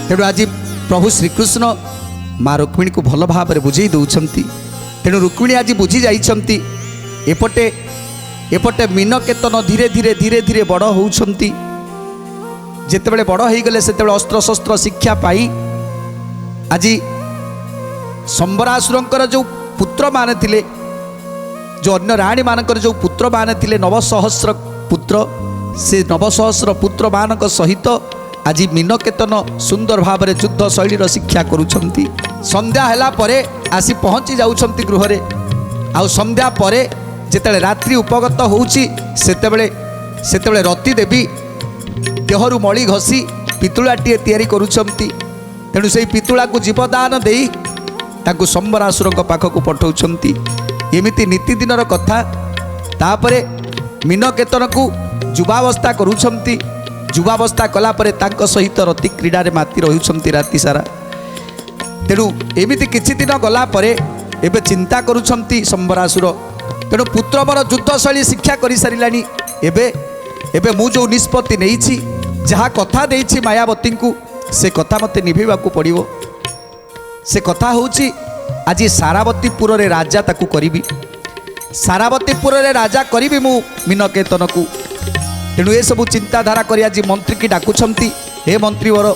तेणु आज प्रभु श्रीकृष्ण माँ रुक्मिणी को भल भाव में बुझे दौरान। तेणु रुक्मिणी आज बुझी जाइछंती। एपटे एपटे मीनकेतन धीरे धीरे धीरे धीरे बड़ होउछंती। जेतेबेले बड़ हो गले सेतेबेले अस्त्र शस्त्र शिक्षा पाई आज संबरासुरंकर जो पुत्र माने थिले, जो अन्य राणी मानकर जो पुत्र माने थिले 9,000 पुत्र, से 9,000 पुत्र मानक सहित आज मीनकेतन सुंदर भाव में युद्ध शैली शिक्षा करुछंती। संध्या हैला परे आसी पहुँची जाउछंती गृह रे। आउ संध्या परे जेतेबेले रात्रि उपगत होउची सेतेबेले रति देवी देहरु मଳି घसी पितुलाटीए तैयारी करुछंती। तेणु से पितुला को जीवदान देई ताकू संबरासुर पाखक पठाउछंती। एमिति नीतिदिनर कथा। तापरे मीनकेतन को युवावस्था करुछंती। युवावस्था कला परे तांको सहित रति क्रीडा रे माती रहुछंती राति सारा। तेणु एमिति किछि दिन गला परे एबे चिंता करुछंती संबरासुर। तेणु पुत्र मोर युद्ध शैली शिक्षा करि सारिलानी। एबे मु जो निष्पत्ति नेइछि, जहाँ कथा देइछि मायावती को, से कथा मते निभेवाकू पड़िबो। से कथा होउछि आज सारावतीपुर रे राजा ताकू करिबी। सारावतीपुर रे राजा करिबी मु मीनकेतन को। तेणु ये सब चिंताधारा करी आज मंत्री की डाकुछंती। हे मंत्री वर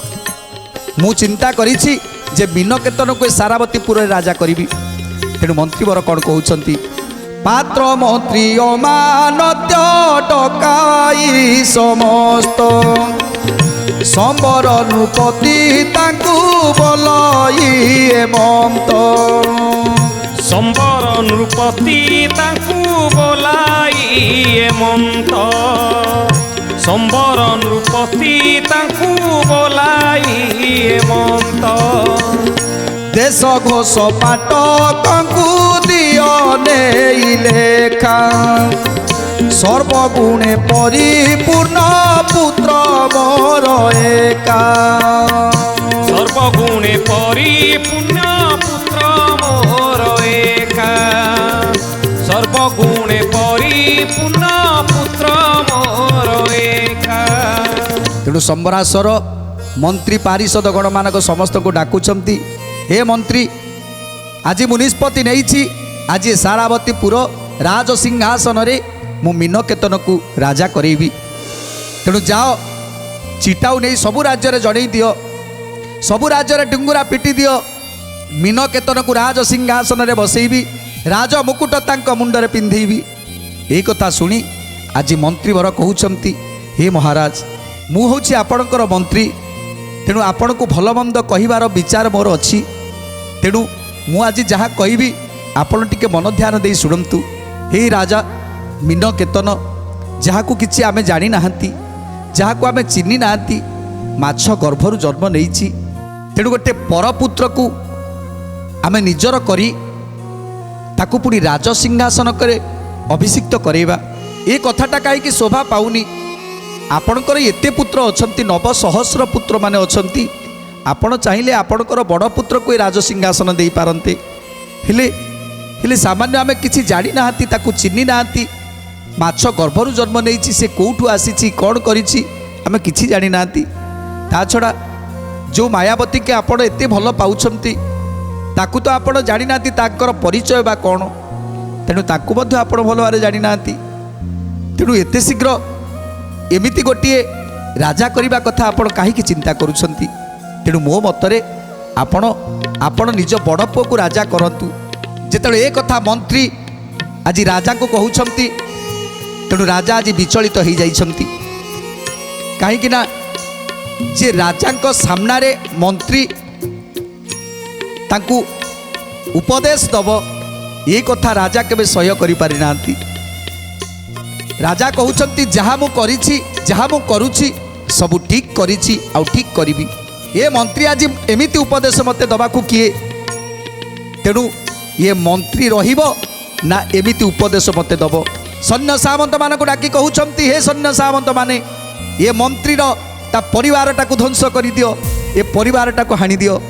मु चिंता करिछि जे मीनकेतन को सारावतीपुर रे राजा करिबी। तेणु मंत्री वर कौन कहउछंती, पात्र मंत्री अमानत्य टकाई समस्त संबर नृपति ताकू बोलाई हेमंत। संबर नृपति ताकू बोलाई हेमंत। संबर नृपति ताकू बोलाई हेमंत। देश घोष पाटकू दियो नेई लेखा सर्वगुणे परिपूर्ण पुत्र मोर एका। सर्वगुणे परिपूर्ण पुत्र मोर एका। सर्वगुणे परिपूर्ण पुत्र मोर एका। तेणु संबरासुर मंत्री पारिषद गण मानक समस्त को डाकुछंती। हे मंत्री आज मु निष्पत्ति नेइछि, आज सारावतीपुर राज सिंहासन रे मु मीनकेतन को राजा करेबी। तेणु जाओ चिटाऊ नहीं सबु राज्य रे जणई दियो। सबु राज्य रे डुंगुरा पिटी दियो। मीनकेतन को राज सिंहासन रे बसैबी। राज मुकुट तांको मुंडरे पिंधेबी। एई कथा सुनी आज मंत्री वर कहउछंती, हे महाराज मु होछि आपणकर मंत्री। तेणु आपण को भल मंद कहिबार विचार मोर अछि। तेणु मु आज जहाँ कहबी आपण टिके मन ध्यान दे शुणंतु। हे राजा मीनकेतन, जहाँ को किछि आमे जानी नाहंती, जहाँ को आमे चिन्नी नाहंती, माछ गर्भरु जन्म नेइछि। तेणु गोटे परपुत्र को आमे निजर करी ताकू पुणी राज सिंहासन करे अभिषिक्त करेबा। ए कथाटा काईकि शोभा पाउनी। आपणकर एते पुत्र अछंती, 9,000 पुत्र माने अछंती। आपण चाहिए आपणकर बड़ पुत्र को राज सिंहासन दे पारंते। हेले सामान्य आमे किछि जानी नाहंती, ताकू चिन्नी नाहंती। माछ गर्भरु जन्म नेइछि, से कोठु आसीछि, कौन करिछि, आमे किछि जानी नाहंती। ता छड़ा जो मायावती के आपण एते भल पाउछंती, ताकू तो आपण जानी नाहंती ताकर परिचय बा कौन। तेणु ताकू मध्य आपण भल भारे जानी नाहंती। तेणु एते शीघ्र एमिति गोटिए राजा करिबा कथा आपण काहीकि चिंता करुछंती। तेणु मो मतरे आपण निज बड़ पुओ को राजा करंतु। जेतेबेले ए कथा मंत्री आज राजा को कहउछंती, तेणु राजा आज विचलित हो जाइछंती। काहीकि ना जे राजा सामना रे मंत्री तांकू उपदेश दब, ये कथा राजा केबे सह्य करि पारि नांती। राजा कहउछंती, जहाँ मु करिछि, जहाँ मु करुछि सबु ठीक करिछि आ ठीक करिबी। ये मंत्री आज एमिति उपदेश मते दबाकू किए। तेणु ये मंत्री रहिबो ना एमिति उपदेश मते दबो। सैन्य सामंत मान को डाकी कहउछंती, हे सैन्य सामंत माने ये मंत्री ता परिवारटा को ध्वंस करि दियो, ये परिवारटा को हानि दियो।